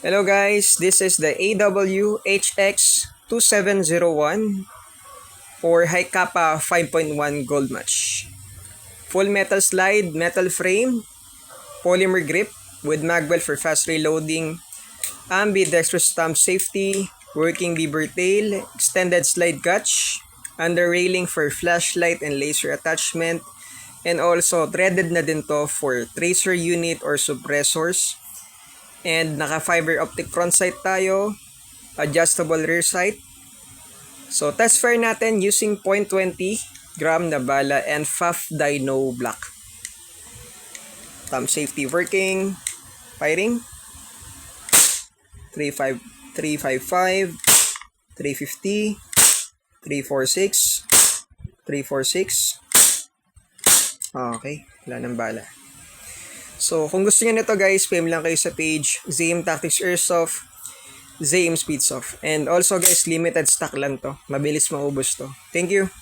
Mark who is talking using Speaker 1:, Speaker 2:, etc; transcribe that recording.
Speaker 1: Hello guys, this is the AWHX2701 for High Kappa 5.1 Gold Match. Full metal slide, metal frame, polymer grip with magwell for fast reloading, ambidextrous thumb safety, working beaver tail, extended slide catch, under railing for flashlight and laser attachment, and also threaded na din to for tracer unit or suppressors. And naka fiber optic front sight tayo, adjustable rear sight. So test fire natin using 0.20 gram na bala and FAF Dyno Black. Thumb safety working, firing. 355, 350, 346, 346. Okay, wala ng bala. So, kung gusto niyo nito guys, PM lang kayo sa page, ZM Tactics Airsoft, ZM Speedsoft. And also guys, limited stock lang to. Mabilis maubos to. Thank you.